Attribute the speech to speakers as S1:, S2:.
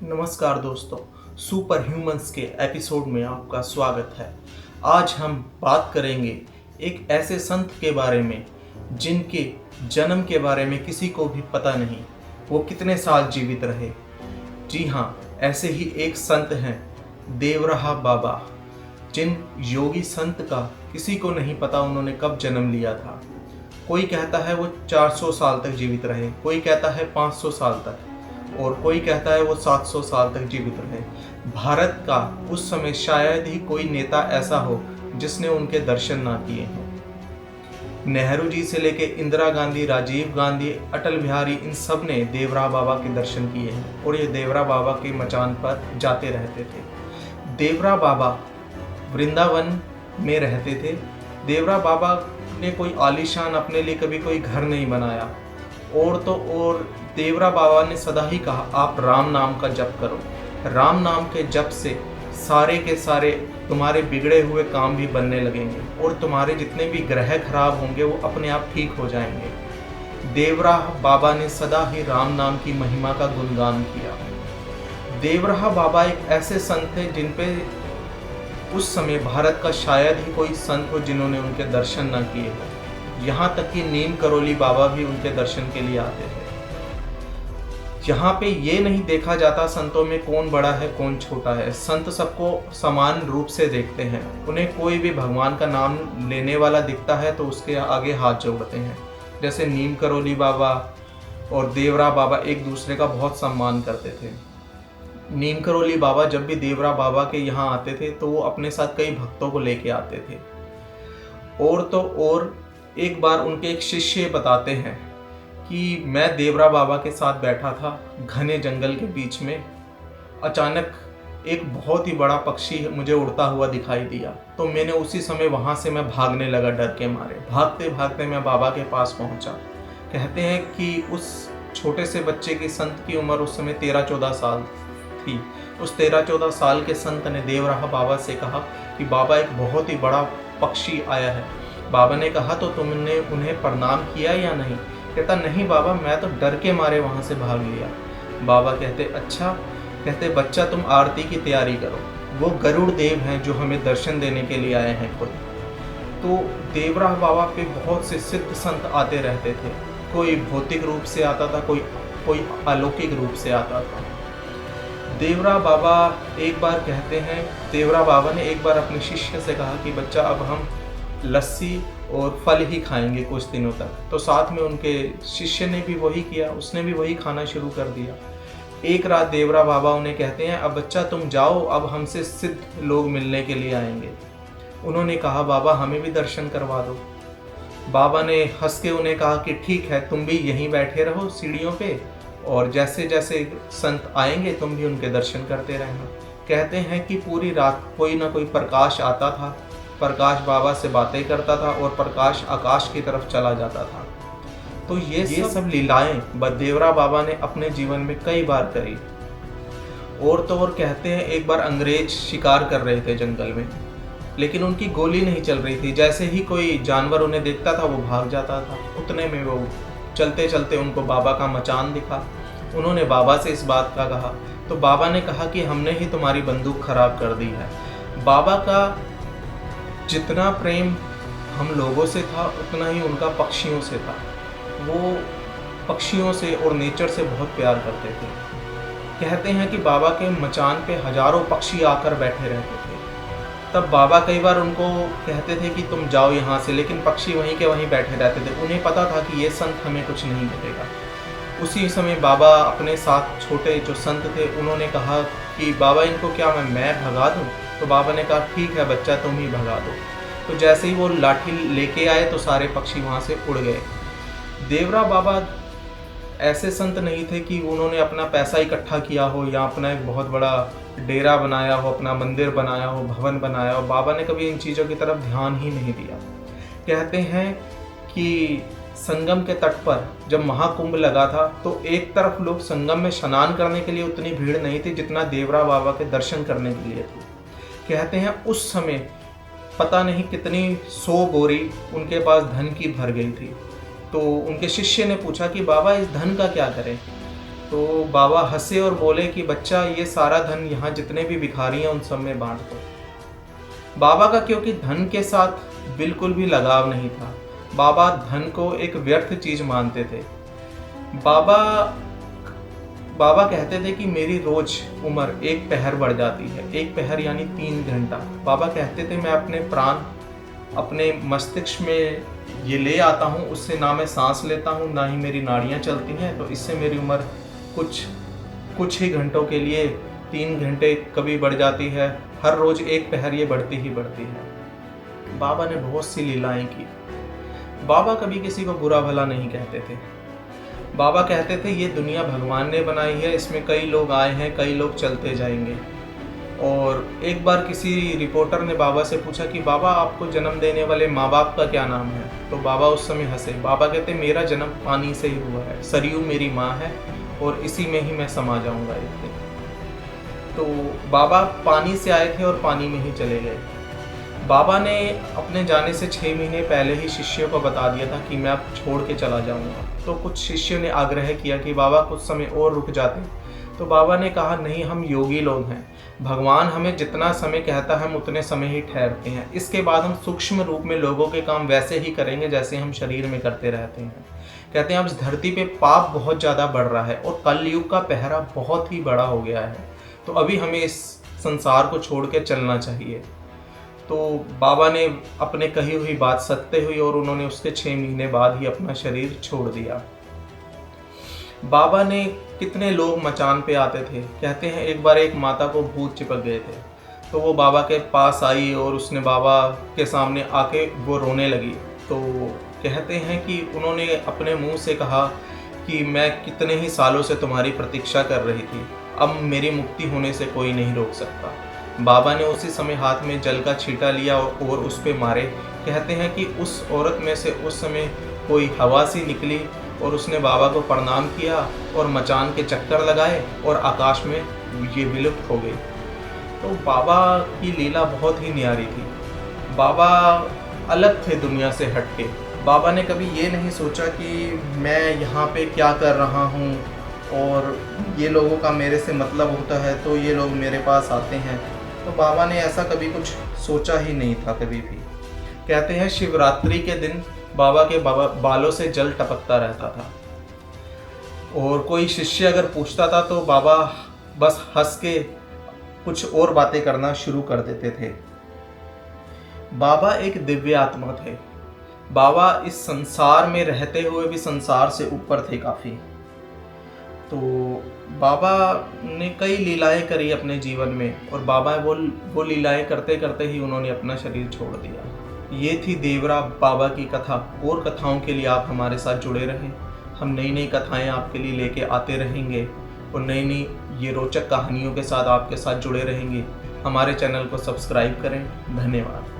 S1: नमस्कार दोस्तों, super humans के एपिसोड में आपका स्वागत है। आज हम बात करेंगे एक ऐसे संत के बारे में जिनके जन्म के बारे में किसी को भी पता नहीं, वो कितने साल जीवित रहे। जी हाँ, ऐसे ही एक संत हैं देवराहा बाबा, जिन योगी संत का किसी को नहीं पता उन्होंने कब जन्म लिया था। कोई कहता है वो 400 साल तक जीवित रहे, कोई कहता है 500 साल तक और कोई कहता है वो 700 साल तक जीवित रहे। भारत का उस समय शायद ही कोई नेता ऐसा हो जिसने उनके दर्शन ना किए हैं। नेहरू जी से लेके इंदिरा गांधी, राजीव गांधी, अटल बिहारी, इन सब ने देवराहा बाबा के दर्शन किए हैं और ये देवराहा बाबा के मचान पर जाते रहते थे। देवराहा बाबा वृंदावन में रहते थे। देवराहा बाबा ने कोई आलीशान अपने लिए कभी कोई घर नहीं बनाया और देवराहा बाबा ने सदा ही कहा, आप राम नाम का जप करो। राम नाम के जप से सारे के सारे तुम्हारे बिगड़े हुए काम भी बनने लगेंगे और तुम्हारे जितने भी ग्रह खराब होंगे वो अपने आप ठीक हो जाएंगे। देवराहा बाबा ने सदा ही राम नाम की महिमा का गुणगान किया। देवराहा बाबा एक ऐसे संत थे जिन पे उस समय भारत का शायद ही कोई संत हो जिन्होंने उनके दर्शन न किए हो। यहाँ तक कि नीम करोली बाबा भी उनके दर्शन के लिए आते थे। यहाँ पे ये नहीं देखा जाता संतों में कौन बड़ा है कौन छोटा है। संत सबको समान रूप से देखते हैं। उन्हें कोई भी भगवान का नाम लेने वाला दिखता है तो उसके आगे हाथ जोड़ते हैं। जैसे नीम करोली बाबा और देवराहा बाबा एक दूसरे का बहुत सम्मान करते थे। नीम करोली बाबा जब भी देवराहा बाबा के यहाँ आते थे तो वो अपने साथ कई भक्तों को लेके आते थे। और तो और एक बार उनके एक शिष्य बताते हैं कि मैं देवराहा बाबा के साथ बैठा था घने जंगल के बीच में। अचानक एक बहुत ही बड़ा पक्षी मुझे उड़ता हुआ दिखाई दिया तो मैंने उसी समय वहाँ से मैं भागने लगा डर के मारे। भागते भागते मैं बाबा के पास पहुँचा। कहते हैं कि उस छोटे से बच्चे की संत की उम्र उस समय 13-14 साल थी। उस 13-14 साल के संत ने देवराहा बाबा से कहा कि बाबा एक बहुत ही बड़ा पक्षी आया है। बाबा ने कहा तो तुमने उन्हें प्रणाम किया या नहीं? कहता नहीं बाबा, मैं तो डर के मारे वहाँ से भाग लिया। बाबा कहते अच्छा। कहते बच्चा तुम आरती की तैयारी करो, वो गरुड़ देव हैं जो हमें दर्शन देने के लिए आए हैं खुद। तो देवराहा बाबा पे बहुत से सिद्ध संत आते रहते थे। कोई भौतिक रूप से आता था, कोई अलौकिक रूप से आता था। देवराहा बाबा एक बार कहते हैं, देवराहा बाबा ने एक बार अपने शिष्य से कहा कि बच्चा अब हम लस्सी और फल ही खाएंगे कुछ दिनों तक। तो साथ में उनके शिष्य ने भी वही किया, उसने भी वही खाना शुरू कर दिया। एक रात देवराहा बाबा उन्हें कहते हैं अब बच्चा तुम जाओ, अब हमसे सिद्ध लोग मिलने के लिए आएंगे। उन्होंने कहा बाबा हमें भी दर्शन करवा दो। बाबा ने हंस के उन्हें कहा कि ठीक है, तुम भी यहीं बैठे रहो सीढ़ियों पे और जैसे जैसे संत आएंगे तुम भी उनके दर्शन करते रहना। कहते हैं कि पूरी रात कोई ना कोई प्रकाश आता था। प्रकाश बाबा से बातें करता था और प्रकाश आकाश की तरफ चला जाता था। तो ये सब लीलाएं देवराहा बाबा ने अपने जीवन में कई बार करी। और तो और कहते हैं एक बार अंग्रेज शिकार कर रहे थे जंगल में, लेकिन उनकी गोली नहीं चल रही थी। जैसे ही कोई जानवर उन्हें देखता था वो भाग जाता था। उतने में वो चलते चलते उनको बाबा का मचान दिखा। उन्होंने बाबा से इस बात का कहा तो बाबा ने कहा कि हमने ही तुम्हारी बंदूक खराब कर दी है। बाबा का जितना प्रेम हम लोगों से था उतना ही उनका पक्षियों से था। वो पक्षियों से और नेचर से बहुत प्यार करते थे। कहते हैं कि बाबा के मचान पे हजारों पक्षी आकर बैठे रहते थे। तब बाबा कई बार उनको कहते थे कि तुम जाओ यहाँ से, लेकिन पक्षी वहीं के वहीं बैठे रहते थे। उन्हें पता था कि ये संत हमें कुछ नहीं मिलेगा। उसी समय बाबा अपने साथ छोटे जो संत थे उन्होंने कहा कि बाबा इनको क्या मैं भगा दूँ? तो बाबा ने कहा ठीक है बच्चा, तुम ही भगा दो। तो जैसे ही वो लाठी लेके आए तो सारे पक्षी वहाँ से उड़ गए। देवराहा बाबा ऐसे संत नहीं थे कि उन्होंने अपना पैसा इकट्ठा किया हो या अपना एक बहुत बड़ा डेरा बनाया हो, अपना मंदिर बनाया हो, भवन बनाया हो। बाबा ने कभी इन चीज़ों की तरफ ध्यान ही नहीं दिया। कहते हैं कि संगम के तट पर जब महाकुंभ लगा था तो एक तरफ लोग संगम में स्नान करने के लिए उतनी भीड़ नहीं थी जितना देवराहा बाबा के दर्शन करने के लिए थी। कहते हैं उस समय पता नहीं कितनी 100 बोरी उनके पास धन की भर गई थी। तो उनके शिष्य ने पूछा कि बाबा इस धन का क्या करें? तो बाबा हंसे और बोले कि बच्चा, ये सारा धन यहाँ जितने भी भिखारी हैं उन सब में बांट दो। बाबा का क्योंकि धन के साथ बिल्कुल भी लगाव नहीं था, बाबा धन को एक व्यर्थ चीज मानते थे। बाबा कहते थे कि मेरी रोज उम्र एक पहर बढ़ जाती है, एक पहर यानी 3 घंटा। बाबा कहते थे मैं अपने प्राण अपने मस्तिष्क में ये ले आता हूँ, उससे ना मैं सांस लेता हूँ ना ही मेरी नाड़ियाँ चलती हैं, तो इससे मेरी उम्र कुछ ही घंटों के लिए 3 घंटे कभी बढ़ जाती है। हर रोज एक पहर ये बढ़ती ही बढ़ती है। बाबा ने बहुत सी लीलाएं की। बाबा कभी किसी को बुरा भला नहीं कहते थे। बाबा कहते थे ये दुनिया भगवान ने बनाई है, इसमें कई लोग आए हैं, कई लोग चलते जाएंगे। और एक बार किसी रिपोर्टर ने बाबा से पूछा कि बाबा आपको जन्म देने वाले माँ बाप का क्या नाम है, तो बाबा उस समय हंसे। बाबा कहते मेरा जन्म पानी से ही हुआ है, सरयू मेरी माँ है और इसी में ही मैं समा जाऊंगा एक दिन। तो बाबा पानी से आए थे और पानी में ही चले गए। बाबा ने अपने जाने से 6 महीने पहले ही शिष्यों को बता दिया था कि मैं अब छोड़ के चला जाऊंगा। तो कुछ शिष्यों ने आग्रह किया कि बाबा कुछ समय और रुक जाते। तो बाबा ने कहा नहीं, हम योगी लोग हैं, भगवान हमें जितना समय कहता है हम उतने समय ही ठहरते हैं, इसके बाद हम सूक्ष्म रूप में लोगों के काम वैसे ही करेंगे जैसे हम शरीर में करते रहते हैं। कहते हैं अब इस धरती पे पाप बहुत ज़्यादा बढ़ रहा है और कलयुग का पहरा बहुत ही बड़ा हो गया है, तो अभी हमें इस संसार को छोड़ के चलना चाहिए। तो बाबा ने अपने कही हुई बात सत्य हुई और उन्होंने उसके 6 महीने बाद ही अपना शरीर छोड़ दिया। बाबा ने कितने लोग मचान पे आते थे। कहते हैं एक बार एक माता को भूत चिपक गए थे, तो वो बाबा के पास आई और उसने बाबा के सामने आके वो रोने लगी। तो कहते हैं कि उन्होंने अपने मुंह से कहा कि मैं कितने ही सालों से तुम्हारी प्रतीक्षा कर रही थी, अब मेरी मुक्ति होने से कोई नहीं रोक सकता। बाबा ने उसी समय हाथ में जल का छींटा लिया और उस पे मारे। कहते हैं कि उस औरत में से उस समय कोई हवा सी निकली और उसने बाबा को प्रणाम किया और मचान के चक्कर लगाए और आकाश में ये विलुप्त हो गई। तो बाबा की लीला बहुत ही न्यारी थी। बाबा अलग थे दुनिया से हटके। बाबा ने कभी ये नहीं सोचा कि मैं यहाँ पे क्या कर रहा हूँ और ये लोगों का मेरे से मतलब होता है तो ये लोग मेरे पास आते हैं। तो बाबा ने ऐसा कभी कुछ सोचा ही नहीं था कभी भी। कहते हैं शिवरात्रि के दिन बाबा के बालों से जल टपकता रहता था और कोई शिष्य अगर पूछता था तो बाबा बस हंस के कुछ और बातें करना शुरू कर देते थे। बाबा एक दिव्य आत्मा थे। बाबा इस संसार में रहते हुए भी संसार से ऊपर थे काफ़ी। तो बाबा ने कई लीलाएं करी अपने जीवन में और बाबा वो लीलाएं करते करते ही उन्होंने अपना शरीर छोड़ दिया। ये थी देवरा बाबा की कथा। और कथाओं के लिए आप हमारे साथ जुड़े रहें। हम नई नई कथाएं आपके लिए लेके आते रहेंगे और नई नई ये रोचक कहानियों के साथ आपके साथ जुड़े रहेंगे। हमारे चैनल को सब्सक्राइब करें। धन्यवाद।